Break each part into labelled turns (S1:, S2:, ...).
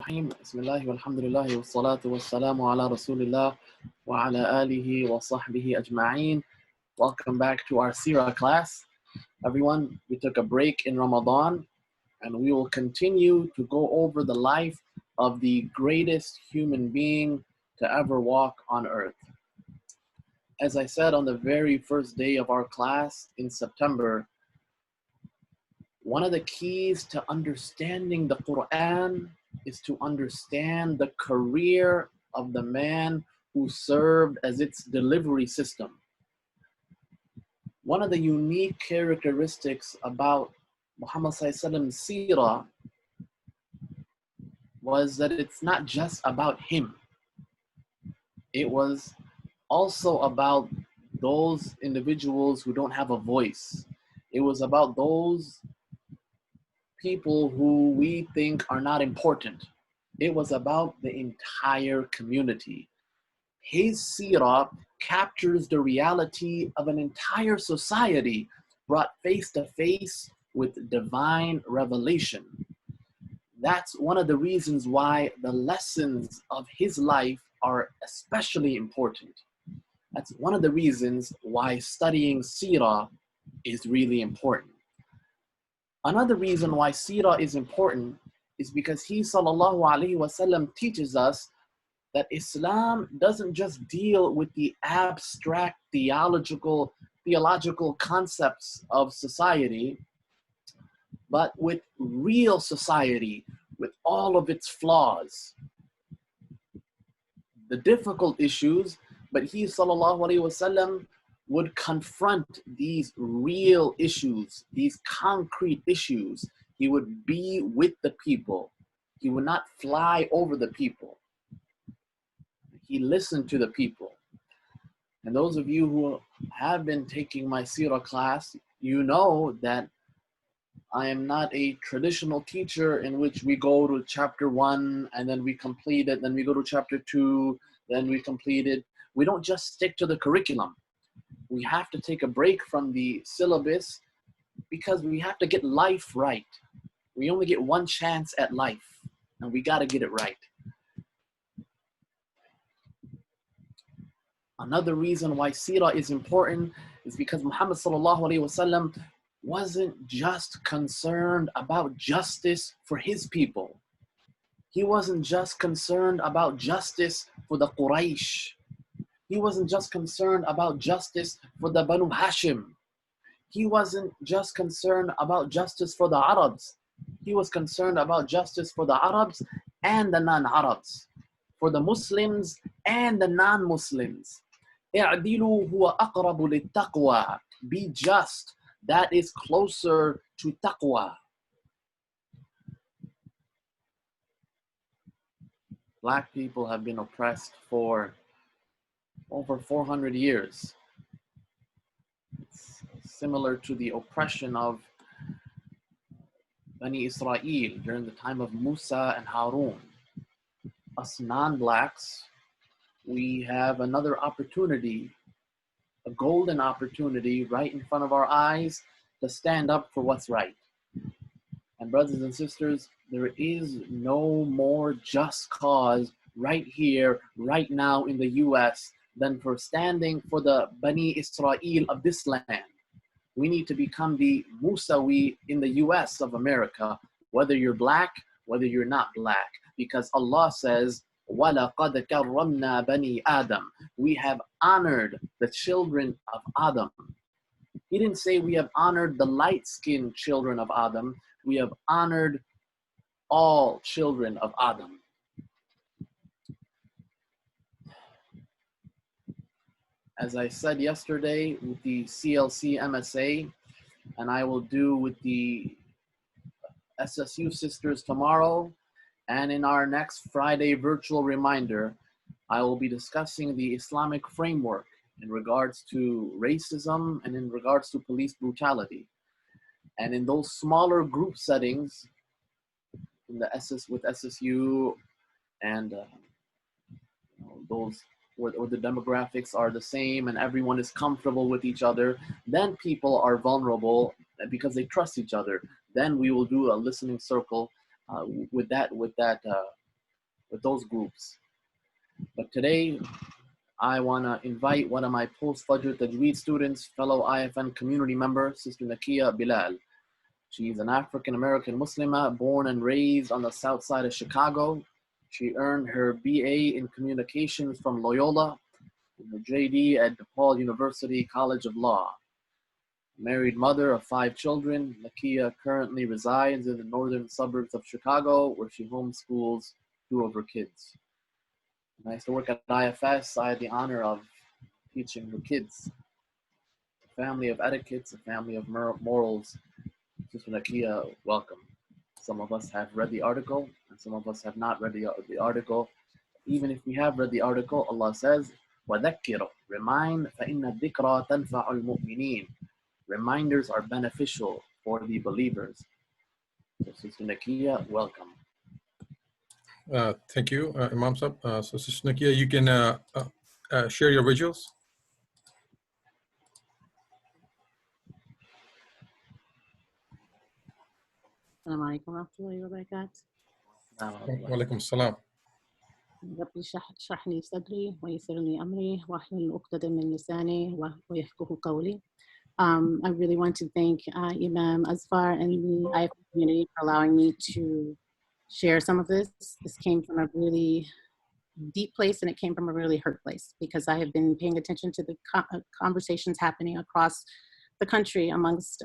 S1: الرحيم بسم الله والحمد لله والصلاة والسلام على رسول الله وعلى آله وصحبه أجمعين. Welcome back to our Sirah class. Everyone, we took a break in Ramadan and we will continue to go over the life of the greatest human being to ever walk on earth. As I said on the very first day of our class in September, one of the keys to understanding the Quran is to understand the career of the man who served as its delivery system. One of the unique characteristics about Muhammad Sallallahu Seerah was that it's not just about him. It was also about those individuals who don't have a voice. It was about those people who we think are not important. It was about the entire community. His seerah captures the reality of an entire society brought face to face with divine revelation. That's one of the reasons why the lessons of his life are especially important. That's one of the reasons why studying seerah is really important. Another reason why seerah is important is because he sallallahu alaihi wasallam teaches us that Islam doesn't just deal with the abstract theological concepts of society, but with real society, with all of its flaws, the difficult issues, but he sallallahu alaihi wasallam would confront these real issues, these concrete issues. He would be with the people. He would not fly over the people. He listened to the people. And those of you who have been taking my seerah class, you know that I am not a traditional teacher in which we go to chapter 1 and then we complete it, then we go to chapter 2, then we complete it. We don't just stick to the curriculum. We have to take a break from the syllabus because we have to get life right. We only get one chance at life, and we got to get it right. Another reason why seerah is important is because Muhammad sallallahu alaihi wasallam wasn't just concerned about justice for his people. He wasn't just concerned about justice for the Quraysh. He wasn't just concerned about justice for the Banu Hashim. He wasn't just concerned about justice for the Arabs. He was concerned about justice for the Arabs and the non-Arabs, for the Muslims and the non-Muslims. اعدلوا هو أقرب للتقوى. Be just. That is closer to taqwa. Black people have been oppressed for over 400 years. It's similar to the oppression of Bani Israel during the time of Musa and Harun. Us non-blacks, we have another opportunity, a golden opportunity right in front of our eyes to stand up for what's right. And brothers and sisters, there is no more just cause right here, right now in the US than for standing for the Bani Israel of this land. We need to become the Musawi in the US of America, whether you're black, whether you're not black, because Allah says, وَلَقَدْ كَرَّمْنَا بَنِي آدَمَ. We have honored the children of Adam. He didn't say we have honored the light-skinned children of Adam. We have honored all children of Adam. As I said yesterday with the CLC MSA, and I will do with the SSU sisters tomorrow, and in our next Friday virtual reminder, I will be discussing the Islamic framework in regards to racism and in regards to police brutality. And in those smaller group settings, in the with SSU and those where the demographics are the same and everyone is comfortable with each other, then people are vulnerable because they trust each other. Then we will do a listening circle with that with those groups. But today, I want to invite one of my post-Fajr Tajweed students, fellow IFN community member, Sister Nakia Bilal. She's an African-American Muslimah born and raised on the south side of Chicago. She earned her BA in Communications from Loyola and her JD at DePaul University College of Law. Married mother of 5 children, Nakia currently resides in the northern suburbs of Chicago, where she homeschools 2 of her kids. When I used to work at IFS, I had the honor of teaching the kids a family of etiquettes, a family of morals. Sister Nakia, welcome. Some of us have read the article, and some of us have not read the article. Even if we have read the article, Allah says, وَذَكِّرُ, remind, فَإِنَّ الذِّكْرَى تَنْفَعُ الْمُؤْمِنِينَ. Reminders are beneficial for the believers. So Sister Nakia, welcome.
S2: Thank you, Imam Sab. So Sister Nakia, you can share your visuals.
S3: السلام عليكم ورحمة الله وبركاته.
S2: وعليكم السلام.
S3: ربي اشرح لي صدري ويسر لي أمري واحلل عقدة من لساني ويفقهوا قولي. I really want to thank Imam Azfar and the IFN community for allowing me to share some of this. This came from a really deep place, and it came from a really hurt place, because I have been paying attention to the conversations happening across the country amongst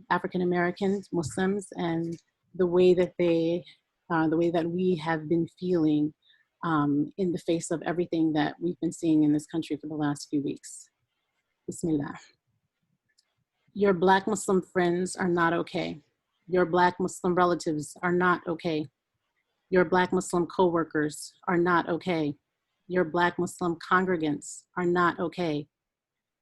S3: African Americans, Muslims, and the way that we have been feeling in the face of everything that we've been seeing in this country for the last few weeks. Bismillah. Your Black Muslim friends are not okay. Your Black Muslim relatives are not okay. Your Black Muslim co-workers are not okay. Your Black Muslim congregants are not okay.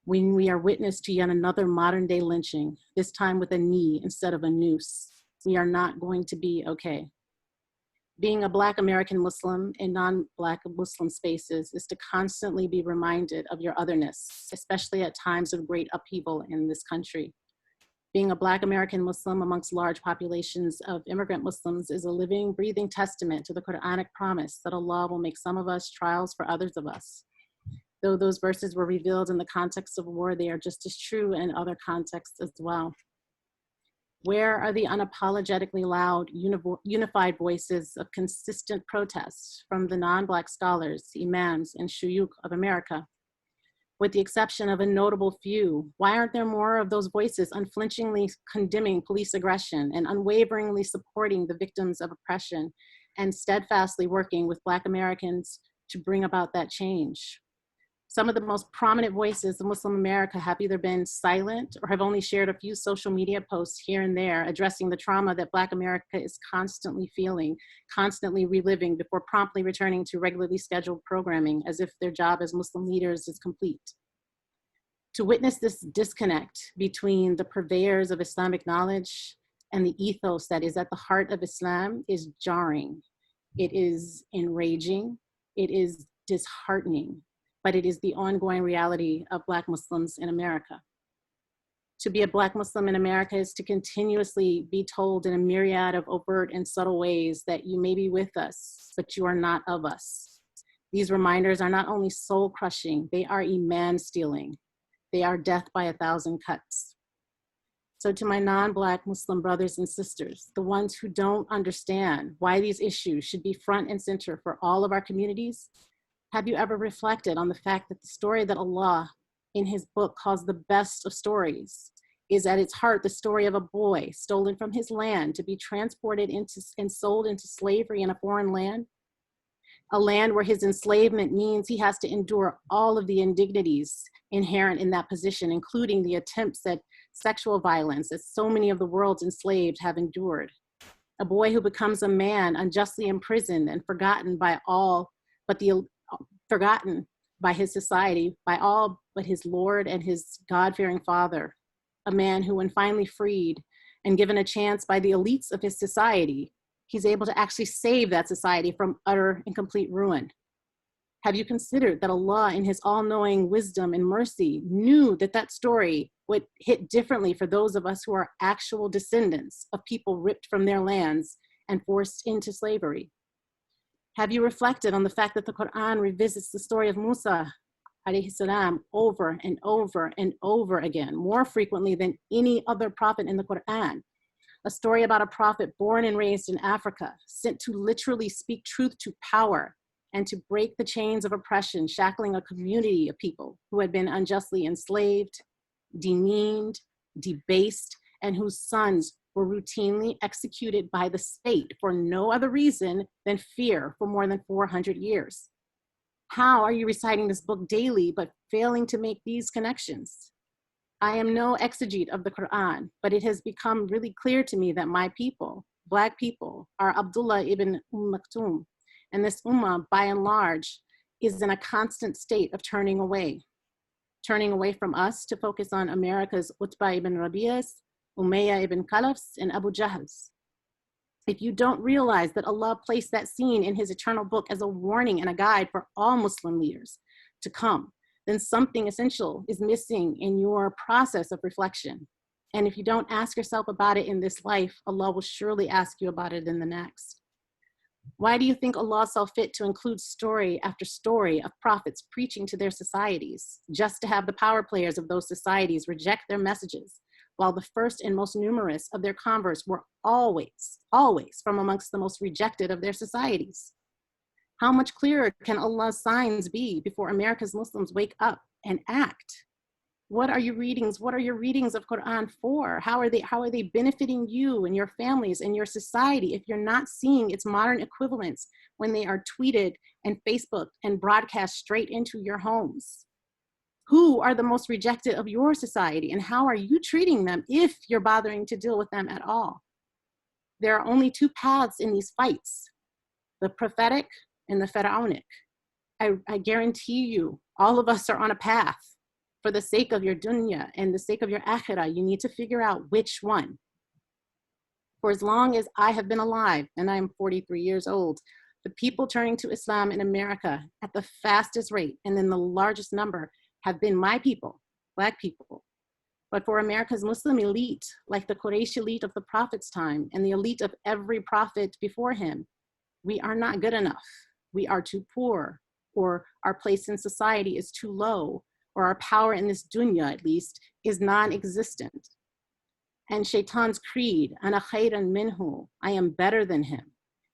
S3: When we are witness to yet another modern day lynching, this time with a knee instead of a noose, we are not going to be okay. Being a Black American Muslim in non-Black Muslim spaces is to constantly be reminded of your otherness, especially at times of great upheaval in this country. Being a Black American Muslim amongst large populations of immigrant Muslims is a living, breathing testament to the Quranic promise that Allah will make some of us trials for others of us. Though those verses were revealed in the context of war, they are just as true in other contexts as well. Where are the unapologetically loud, unified voices of consistent protest from the non-Black scholars, imams, and shuyukh of America? With the exception of a notable few, why aren't there more of those voices unflinchingly condemning police aggression and unwaveringly supporting the victims of oppression and steadfastly working with Black Americans to bring about that change? Some of the most prominent voices of Muslim America have either been silent or have only shared a few social media posts here and there addressing the trauma that Black America is constantly feeling, constantly reliving before promptly returning to regularly scheduled programming as if their job as Muslim leaders is complete. To witness this disconnect between the purveyors of Islamic knowledge and the ethos that is at the heart of Islam is jarring. It is enraging. It is disheartening. But it is the ongoing reality of Black Muslims in America. To be a Black Muslim in America is to continuously be told in a myriad of overt and subtle ways that you may be with us, but you are not of us. These reminders are not only soul crushing, they are iman stealing. They are death by 1,000 cuts. So to my non-Black Muslim brothers and sisters, the ones who don't understand why these issues should be front and center for all of our communities, have you ever reflected on the fact that the story that Allah in his book calls the best of stories is at its heart the story of a boy stolen from his land to be transported into and sold into slavery in a foreign land? A land where his enslavement means he has to endure all of the indignities inherent in that position, including the attempts at sexual violence that so many of the world's enslaved have endured. A boy who becomes a man unjustly imprisoned and forgotten by his society, by all but his Lord and his God-fearing father. A man who, when finally freed and given a chance by the elites of his society, he's able to actually save that society from utter and complete ruin. Have you considered that Allah, in his all-knowing wisdom and mercy, knew that that story would hit differently for those of us who are actual descendants of people ripped from their lands and forced into slavery? Have you reflected on the fact that the Quran revisits the story of Musa alayhi salam over and over and over again, more frequently than any other prophet in the Quran? A story about a prophet born and raised in Africa, sent to literally speak truth to power and to break the chains of oppression, shackling a community of people who had been unjustly enslaved, demeaned, debased, and whose sons were routinely executed by the state for no other reason than fear for more than 400 years. How are you reciting this book daily but failing to make these connections? I am no exegete of the Quran, but it has become really clear to me that my people, Black people, are Abdullah ibn Maktoum, and this ummah, by and large, is in a constant state of turning away from us to focus on America's Utbah ibn Rabi'as, Umayyah ibn Khalafs, and Abu Jahls. If you don't realize that Allah placed that scene in his eternal book as a warning and a guide for all Muslim leaders to come, then something essential is missing in your process of reflection. And if you don't ask yourself about it in this life, Allah will surely ask you about it in the next. Why do you think Allah saw fit to include story after story of prophets preaching to their societies, just to have the power players of those societies reject their messages, while the first and most numerous of their converts were always from amongst the most rejected of their societies? How much clearer can Allah's signs be before America's Muslims wake up and act? What are your readings of Quran for? How are they benefiting you and your families and your society if you're not seeing its modern equivalents when they are tweeted and Facebooked and broadcast straight into your homes? Who are the most rejected of your society, and how are you treating them if you're bothering to deal with them at all? There are only two paths in these fights, the prophetic and the pharaonic. I guarantee you, all of us are on a path. For the sake of your dunya and the sake of your akhirah, you need to figure out which one. For as long as I have been alive, and I am 43 years old, the people turning to Islam in America at the fastest rate and in the largest number have been my people, Black people. But for America's Muslim elite, like the Quraysh elite of the Prophet's time and the elite of every prophet before him, we are not good enough. We are too poor, or our place in society is too low, or our power in this dunya, at least, is non-existent. And Shaitan's creed, ana khayran minhu, I am better than him,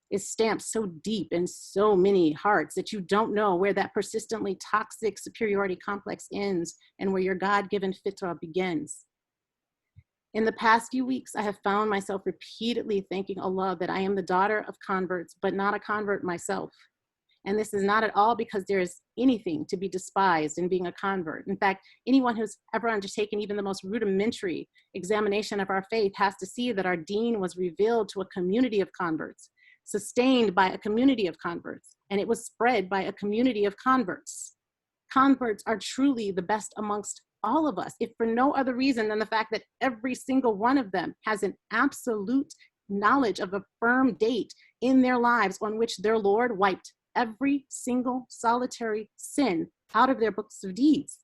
S3: is stamped so deep in so many hearts that you don't know where that persistently toxic superiority complex ends and where your God-given fitrah begins. In the past few weeks, I have found myself repeatedly thanking Allah that I am the daughter of converts, but not a convert myself. And this is not at all because there is anything to be despised in being a convert. In fact, anyone who's ever undertaken even the most rudimentary examination of our faith has to see that our deen was revealed to a community of converts, sustained by a community of converts, and it was spread by a community of converts. Converts are truly the best amongst all of us, if for no other reason than the fact that every single one of them has an absolute knowledge of a firm date in their lives on which their Lord wiped every single solitary sin out of their books of deeds.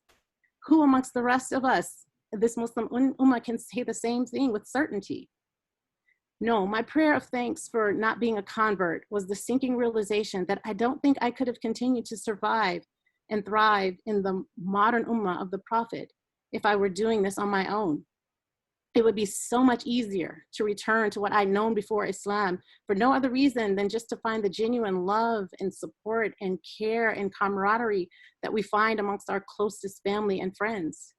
S3: Who amongst the rest of us, this Muslim ummah, can say the same thing with certainty? No, my prayer of thanks for not being a convert was the sinking realization that I don't think I could have continued to survive and thrive in the modern ummah of the Prophet if I were doing this on my own. It would be so much easier to return to what I'd known before Islam for no other reason than just to find the genuine love and support and care and camaraderie that we find amongst our closest family and friends.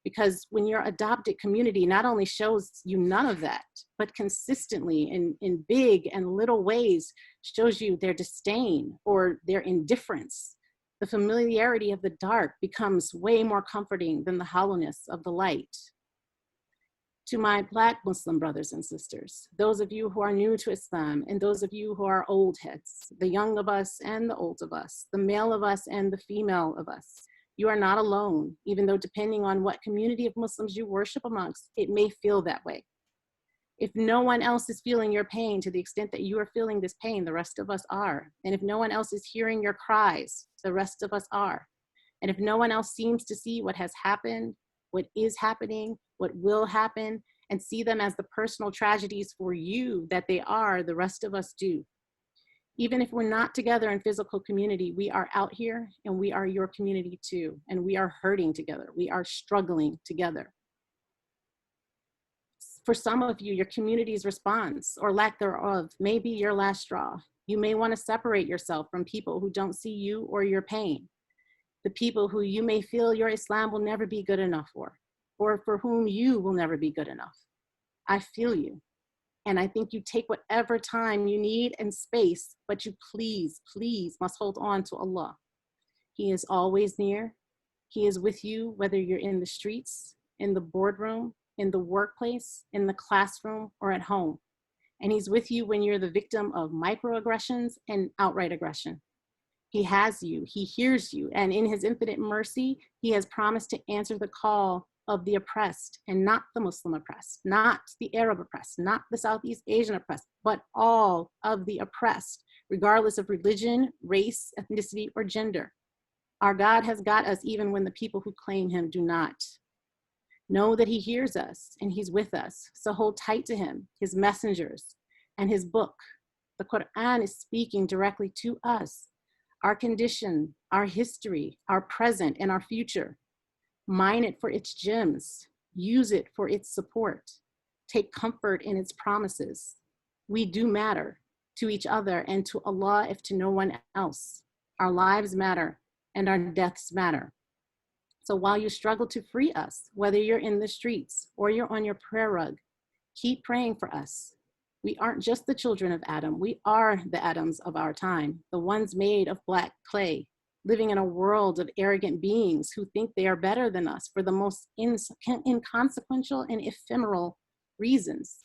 S3: Because when your adopted community not only shows you none of that, but consistently in big and little ways shows you their disdain or their indifference, the familiarity of the dark becomes way more comforting than the hollowness of the light. To my Black Muslim brothers and sisters, those of you who are new to Islam, and those of you who are old heads, the young of us and the old of us, the male of us and the female of us, you are not alone, even though depending on what community of Muslims you worship amongst, it may feel that way. If no one else is feeling your pain to the extent that you are feeling this pain, the rest of us are. And if no one else is hearing your cries, the rest of us are. And if no one else seems to see what has happened, what is happening, what will happen, and see them as the personal tragedies for you that they are, the rest of us do. Even if we're not together in physical community, we are out here and we are your community too. And we are hurting together. We are struggling together. For some of you, your community's response or lack thereof may be your last straw. You may want to separate yourself from people who don't see you or your pain. The people who you may feel your Islam will never be good enough for, or for whom you will never be good enough. I feel you. And I think you take whatever time you need and space, but you please, please must hold on to Allah. He is always near. He is with you, whether you're in the streets, in the boardroom, in the workplace, in the classroom, or at home. And he's with you when you're the victim of microaggressions and outright aggression. He has you, he hears you, and in his infinite mercy, he has promised to answer the call of the oppressed, and not the Muslim oppressed, not the Arab oppressed, not the Southeast Asian oppressed, but all of the oppressed, regardless of religion, race, ethnicity, or gender. Our God has got us even when the people who claim him do not. Know that he hears us and he's with us, so hold tight to him, his messengers, and his book. The Quran is speaking directly to us, our condition, our history, our present, and our future. Mine it for its gems. Use it for its support. Take comfort in its promises. We do matter to each other and to Allah, if to no one else. Our lives matter and our deaths matter. So while you struggle to free us, whether you're in the streets or you're on your prayer rug, keep praying for us. We aren't just the children of Adam. We are the Adams of our time, the ones made of black clay, living in a world of arrogant beings who think they are better than us for the most inconsequential and ephemeral reasons.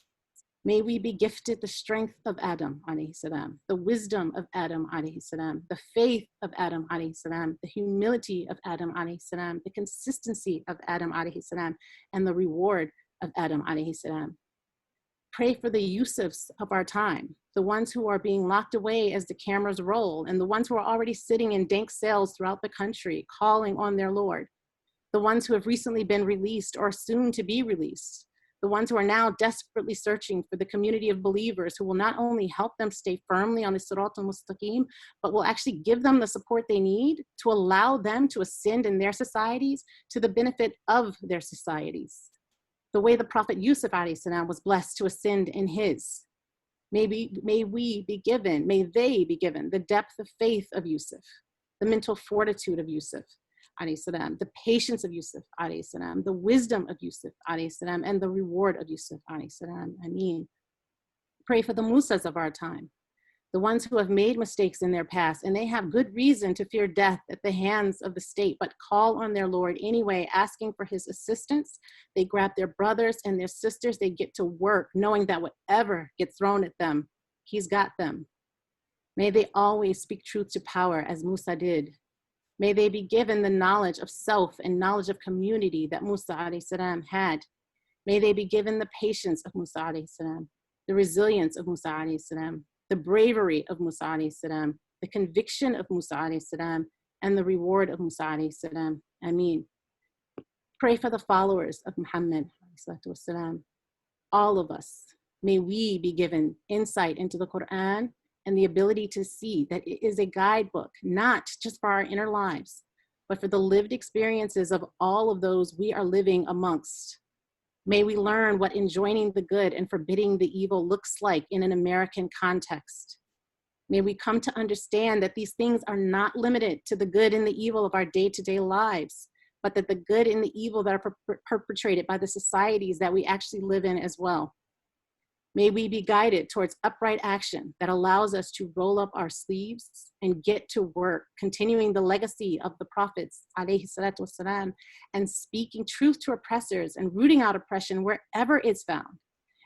S3: May we be gifted the strength of Adam, alayhi salam, the wisdom of Adam, alayhi salam, the faith of Adam, alayhi salam, the humility of Adam, alayhi salam, the consistency of Adam, alayhi salam, and the reward of Adam, alayhi salam. Pray for the Yusufs of our time, the ones who are being locked away as the cameras roll, and the ones who are already sitting in dank cells throughout the country, calling on their Lord, the ones who have recently been released or soon to be released, the ones who are now desperately searching for the community of believers who will not only help them stay firmly on the Sirat al-Mustaqim, but will actually give them the support they need to allow them to ascend in their societies to the benefit of their societies. The way the Prophet Yusuf alayhi salam was blessed to ascend in his. May they be given the depth of faith of Yusuf, the mental fortitude of Yusuf, alayhi salam, the patience of Yusuf, alayhi salam, the wisdom of Yusuf, alayhi salam, and the reward of Yusuf, alayhi salam. Ameen. Pray for the Musas of our time, the ones who have made mistakes in their past, and they have good reason to fear death at the hands of the state, but call on their Lord anyway, asking for his assistance. They grab their brothers and their sisters, they get to work, knowing that whatever gets thrown at them, he's got them. May they always speak truth to power as Musa did. May they be given the knowledge of self and knowledge of community that Musa alayhi salam had. May they be given the patience of Musa alayhi salam, the resilience of Musa alayhi salam, the bravery of Musa alayhi salam, the conviction of Musa alayhi salam, and the reward of Musa alayhi salam. Ameen. Pray for the followers of Muhammad alayhi salam. All of us, may we be given insight into the Quran and the ability to see that it is a guidebook, not just for our inner lives, but for the lived experiences of all of those we are living amongst. May we learn what enjoining the good and forbidding the evil looks like in an American context. May we come to understand that these things are not limited to the good and the evil of our day-to-day lives, but that the good and the evil that are perpetrated by the societies that we actually live in as well. May we be guided towards upright action that allows us to roll up our sleeves and get to work, continuing the legacy of the prophets, alayhi salatu wasalam, and speaking truth to oppressors and rooting out oppression wherever it's found.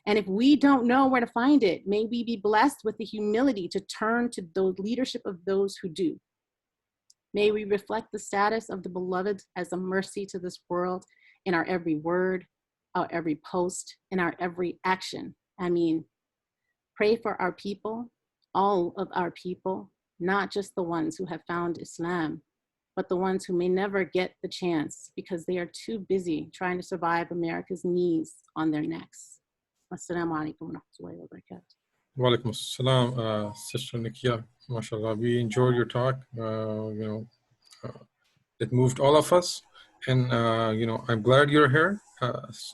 S3: And if we don't know where to find it, may we be blessed with the humility to turn to the leadership of those who do. May we reflect the status of the beloved as a mercy to this world in our every word, our every post, in our every action. I mean, pray for our people, all of our people, not just the ones who have found Islam, but the ones who may never get the chance because they are too busy trying to survive America's knees on their necks. Assalamu alaikum wa rahmatullahi wa barakatuh.
S2: Walaikum assalam, Sister Nikia. MashaAllah, we enjoyed your talk. It moved all of us, and I'm glad you're here.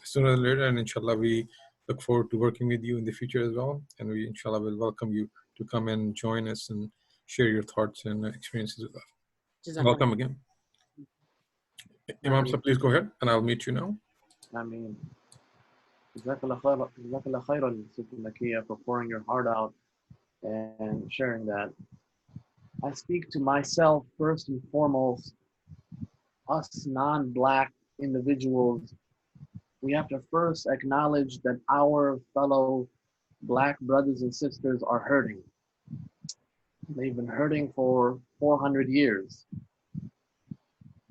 S2: Sooner or later, and inshallah, we look forward to working with you in the future as well. And we inshallah will welcome you to come and join us and share your thoughts and experiences with us. Welcome again. Imam, so please go ahead, and I'll meet you now.
S1: I mean, Jazakallah khairan, Sister Nakia, for pouring your heart out and sharing that. I speak to myself first and foremost. Us non-Black individuals, we have to first acknowledge that our fellow Black brothers and sisters are hurting. They've been hurting for 400 years.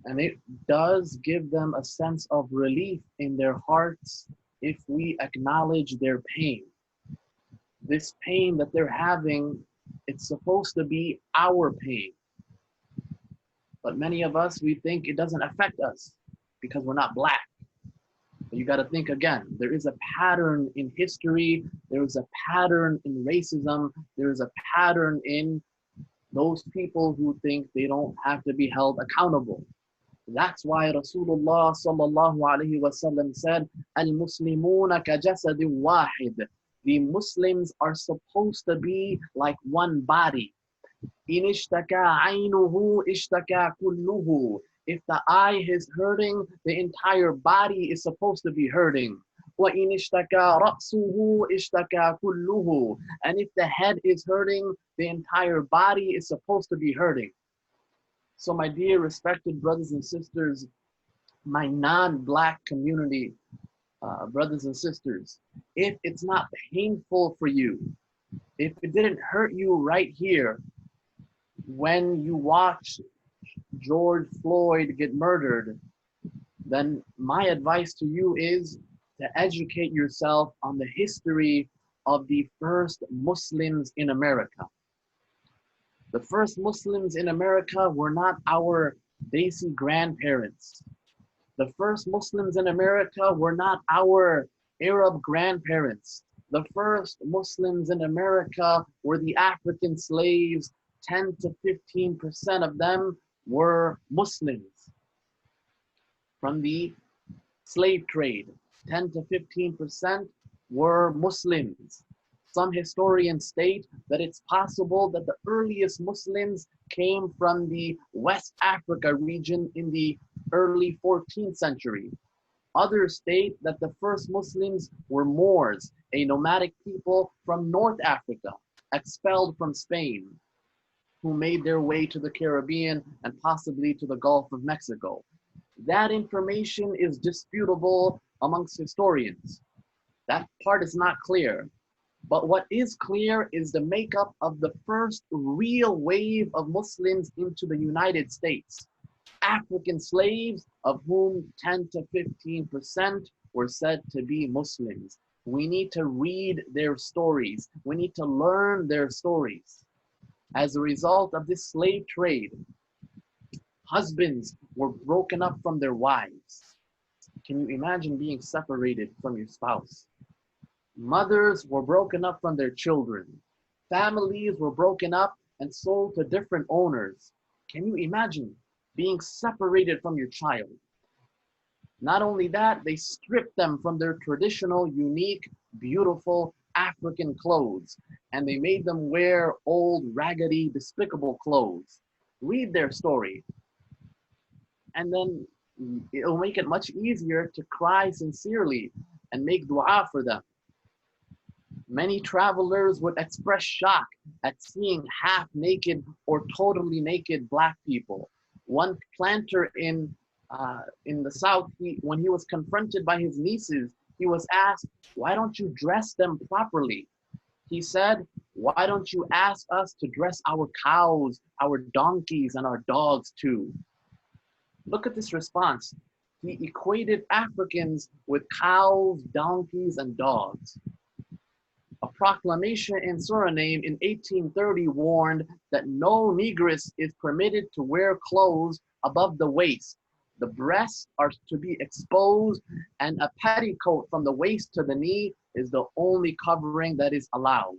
S1: And it does give them a sense of relief in their hearts if we acknowledge their pain. This pain that they're having, it's supposed to be our pain. But many of us, we think it doesn't affect us because we're not Black. But you got to think again. There is a pattern in history. There is a pattern in racism. There is a pattern in those people who think they don't have to be held accountable. That's why Rasulullah sallallahu alaihi wasallam said, "Al-Muslimuna kajasadin wahid." The Muslims are supposed to be like one body. In ishtaka aynuhu ishtaka kulluhu. If the eye is hurting, the entire body is supposed to be hurting. وَإِنِ اشْتَكَى رَأْسُهُ اشْتَكَى كُلُّهُ. And if the head is hurting, the entire body is supposed to be hurting. So my dear respected brothers and sisters, my non-Black community, brothers and sisters, if it's not painful for you, if it didn't hurt you right here when you watch George Floyd get murdered, then my advice to you is to educate yourself on the history of the first Muslims in America. The first Muslims in America were not our Desi grandparents. The first Muslims in America were not our Arab grandparents. The first Muslims in America were the African slaves. 10 to 15% of them were Muslims from the slave trade. 10 to 15% were Muslims. Some historians state that it's possible that the earliest Muslims came from the West Africa region in the early 14th century. Others state that the first Muslims were Moors, a nomadic people from North Africa, expelled from Spain, who made their way to the Caribbean and possibly to the Gulf of Mexico. That information is disputable amongst historians. That part is not clear. But what is clear is the makeup of the first real wave of Muslims into the United States. African slaves, of whom 10 to 15% were said to be Muslims. We need to read their stories. We need to learn their stories. As a result of this slave trade, husbands were broken up from their wives. Can you imagine being separated from your spouse? Mothers were broken up from their children. Families were broken up and sold to different owners. Can you imagine being separated from your child? Not only that, they stripped them from their traditional, unique, beautiful African clothes, and they made them wear old, raggedy, despicable clothes. Read their story. And then it'll make it much easier to cry sincerely and make dua for them. Many travelers would express shock at seeing half-naked or totally naked Black people. One planter in the South, when he was confronted by his nieces, he was asked, "Why don't you dress them properly?" He said, "Why don't you ask us to dress our cows, our donkeys, and our dogs too?" Look at this response. He equated Africans with cows, donkeys, and dogs. A proclamation in Suriname in 1830 warned that no Negress is permitted to wear clothes above the waist. The breasts are to be exposed, and a petticoat from the waist to the knee is the only covering that is allowed.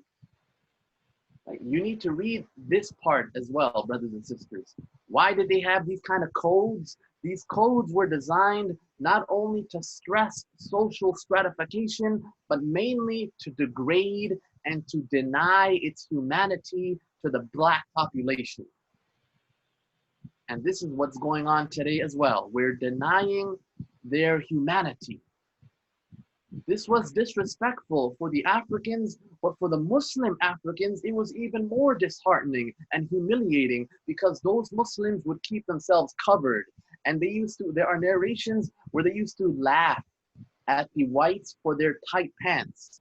S1: Like, you need to read this part as well, brothers and sisters. Why did they have these kind of codes? These codes were designed not only to stress social stratification, but mainly to degrade and to deny its humanity to the black population. And this is what's going on today as well. We're denying their humanity. This was disrespectful for the Africans, but for the Muslim Africans, it was even more disheartening and humiliating because those Muslims would keep themselves covered. And they used to, there are narrations where they used to laugh at the whites for their tight pants.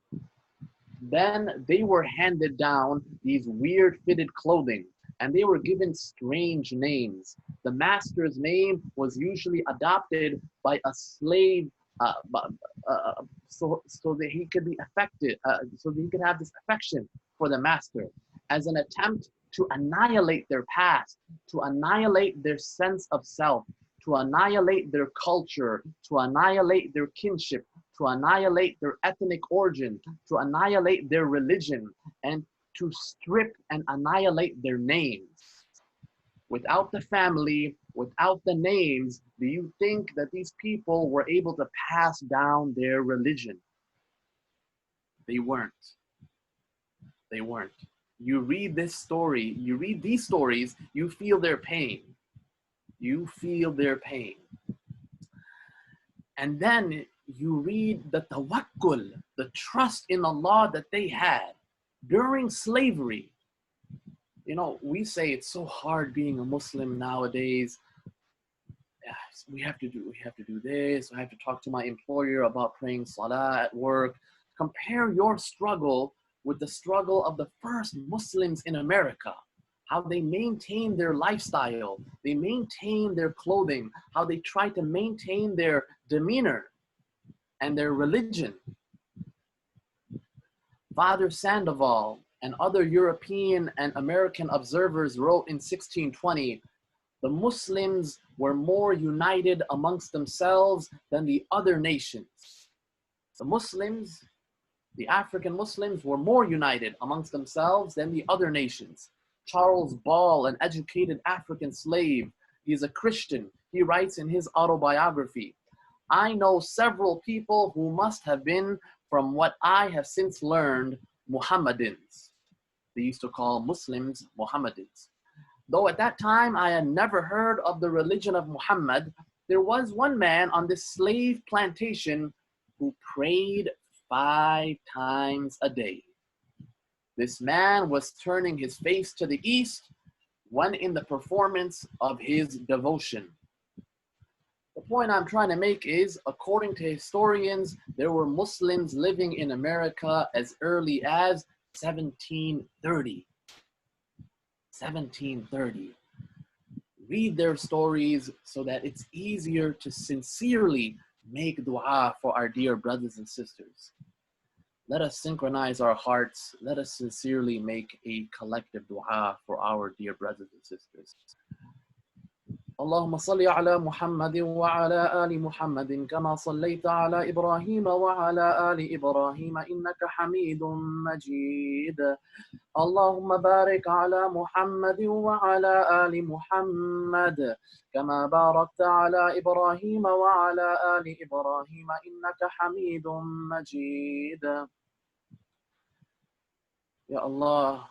S1: Then they were handed down these weird fitted clothing and they were given strange names. The master's name was usually adopted by a slave so that he could be affected, so that he could have this affection for the master as an attempt to annihilate their past, to annihilate their sense of self, to annihilate their culture, to annihilate their kinship, to annihilate their ethnic origin, to annihilate their religion, and to strip and annihilate their names. Without the family, without the names, do you think that these people were able to pass down their religion? They weren't. They weren't. You read this story, you read these stories, you feel their pain. You feel their pain. And then you read the tawakkul, the trust in Allah that they had during slavery. You know, we say it's so hard being a Muslim nowadays. We have to do this. I have to talk to my employer about praying salah at work. Compare your struggle with the struggle of the first Muslims in America. How they maintained their lifestyle, they maintained their clothing, how they tried to maintain their demeanor and their religion. Father Sandoval and other European and American observers wrote in 1620, the Muslims were more united amongst themselves than the other nations. The Muslims, the African Muslims, were more united amongst themselves than the other nations. Charles Ball, an educated African slave, he's a Christian. He writes in his autobiography, I know several people who must have been, from what I have since learned, Muhammadans. They used to call Muslims Muhammadans. Though at that time I had never heard of the religion of Muhammad, there was one man on this slave plantation who prayed 5 times a day. This man was turning his face to the east when in the performance of his devotion. The point I'm trying to make is, according to historians, there were Muslims living in America as early as 1730. 1730. Read their stories so that it's easier to sincerely make dua for our dear brothers and sisters. Let us synchronize our hearts. Let us sincerely make a collective dua for our dear brothers and sisters. اللهم صل على محمد وعلى آل محمد كما صليت على إبراهيم وعلى آل إبراهيم إنك حميد مجيد اللهم بارك على محمد وعلى آل محمد كما باركت على إبراهيم وعلى آل إبراهيم إنك حميد مجيد Ya Allah,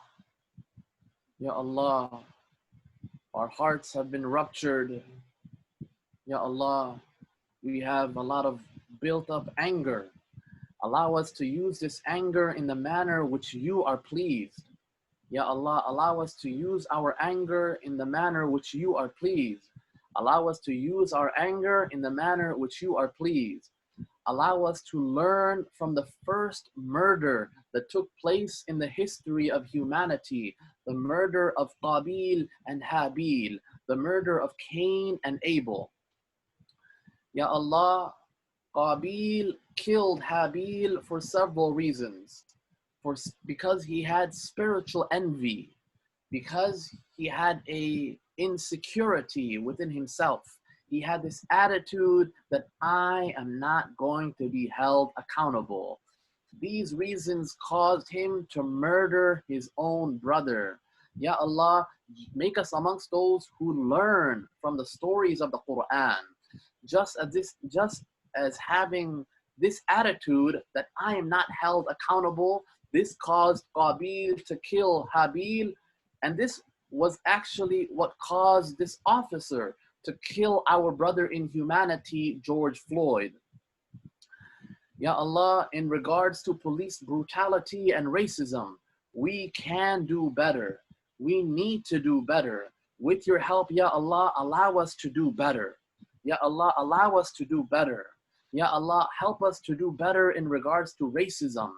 S1: Ya Allah, our hearts have been ruptured. Ya Allah, we have a lot of built up anger. Allow us to use this anger in the manner which you are pleased. Ya Allah, allow us to use our anger in the manner which you are pleased. Allow us to use our anger in the manner which you are pleased. Allow us to learn from the first murder that took place in the history of humanity, the murder of Qabil and Habil, the murder of Cain and Abel. Ya Allah, Qabil killed Habil for several reasons. Because he had spiritual envy, because he had an insecurity within himself. He had this attitude that I am not going to be held accountable. These reasons caused him to murder his own brother. Ya Allah, make us amongst those who learn from the stories of the Quran. Just as having this attitude that I am not held accountable, this caused Qabil to kill Habil, and this was actually what caused this officer to kill our brother in humanity, George Floyd. Ya Allah, in regards to police brutality and racism, we can do better. We need to do better. With your help, Ya Allah, allow us to do better. Ya Allah, allow us to do better. Ya Allah, help us to do better in regards to racism.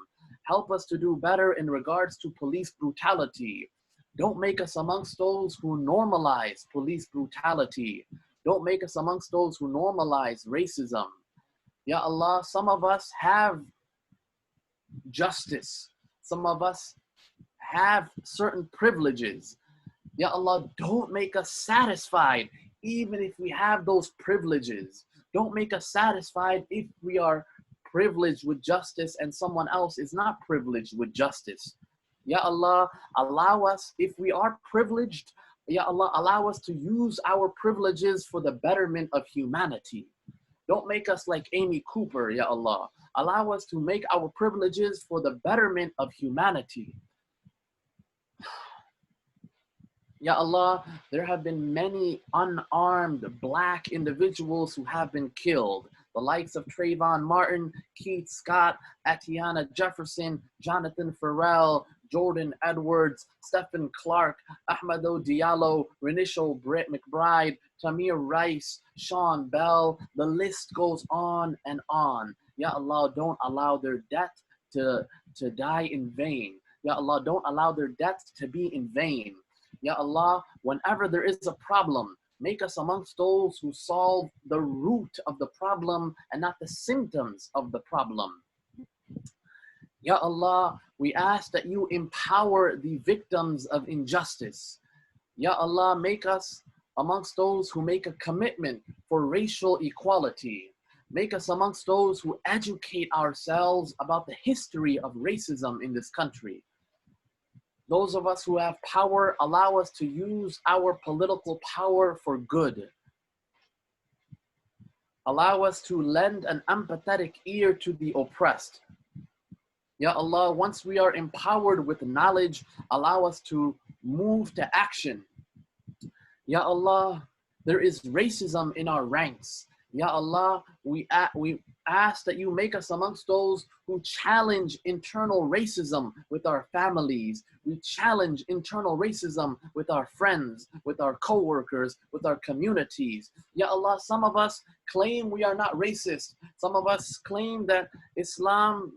S1: Help us to do better in regards to police brutality. Don't make us amongst those who normalize police brutality. Don't make us amongst those who normalize racism. Ya Allah, some of us have justice. Some of us have certain privileges. Ya Allah, don't make us satisfied even if we have those privileges. Don't make us satisfied if we are privileged with justice and someone else is not privileged with justice. Ya Allah, allow us, if we are privileged, Ya Allah, allow us to use our privileges for the betterment of humanity. Don't make us like Amy Cooper, Ya Allah. Allow us to make our privileges for the betterment of humanity. Ya Allah, there have been many unarmed black individuals who have been killed. The likes of Trayvon Martin, Keith Scott, Atiana Jefferson, Jonathan Farrell, Jordan Edwards, Stephen Clark, Ahmado Diallo, Renisho Brett McBride, Tamir Rice, Sean Bell. The list goes on and on. Ya Allah, don't allow their death to die in vain. Ya Allah, don't allow their death to be in vain. Ya Allah, whenever there is a problem, make us amongst those who solve the root of the problem and not the symptoms of the problem. Ya Allah, we ask that you empower the victims of injustice. Ya Allah, make us amongst those who make a commitment for racial equality. Make us amongst those who educate ourselves about the history of racism in this country. Those of us who have power, allow us to use our political power for good. Allow us to lend an empathetic ear to the oppressed. Ya Allah, once we are empowered with knowledge, allow us to move to action. Ya Allah, there is racism in our ranks. Ya Allah, we ask that you make us amongst those who challenge internal racism with our families. We challenge internal racism with our friends, with our co-workers, with our communities. Ya Allah, some of us claim we are not racist. Some of us claim that Islam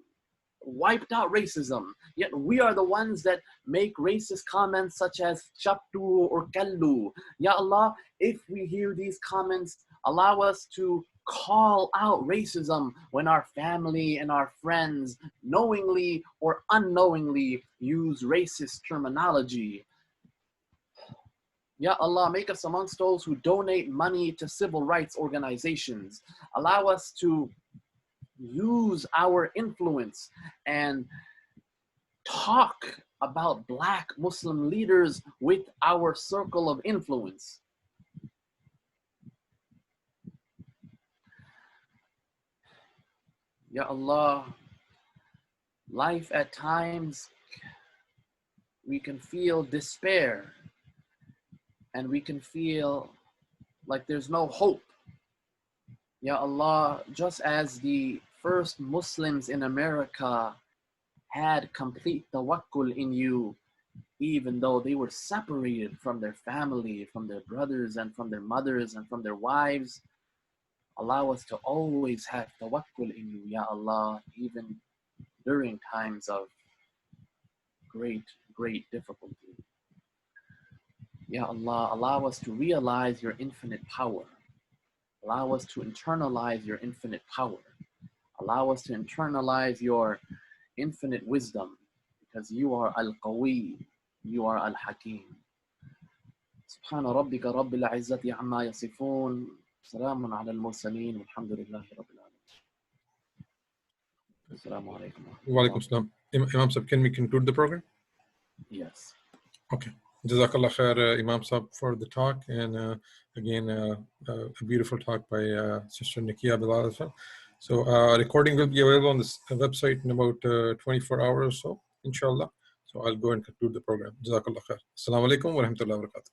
S1: wiped out racism, yet we are the ones that make racist comments such as chaptu or kallu. Ya Allah, if we hear these comments, allow us to call out racism when our family and our friends knowingly or unknowingly use racist terminology. Ya Allah, make us amongst those who donate money to civil rights organizations. Allow us to use our influence and talk about Black Muslim leaders with our circle of influence. Ya Allah, life at times, we can feel despair and we can feel like there's no hope. Ya Allah, just as the first Muslims in America had complete tawakkul in you, even though they were separated from their family, from their brothers and from their mothers and from their wives, allow us to always have tawakkul in you, Ya Allah, even during times of great difficulty. Ya Allah, allow us to realize your infinite power. Allow us to internalize your infinite power. Allow us to internalize your infinite wisdom, because you are Al-Qawi, you are Al-Hakim. Subhana rabbika rabbil izzati amma yasifun. Salamun ala al-mursaleen. Walhamdulillahi rabbil alamin. Assalamu alaikum.
S2: Wa alaikum salam. Imam Sab, can we conclude the program?
S1: Yes.
S2: Okay. Jazakallah khair, Imam Sab, for the talk. And again, a beautiful talk by Sister Nikia Bilal as well. So recording will be available on this website in about 24 hours or so, inshallah. So I'll go and conclude the program. Jazakallah khair. Assalamu alaikum wa rahmatullahi wa barakatuh.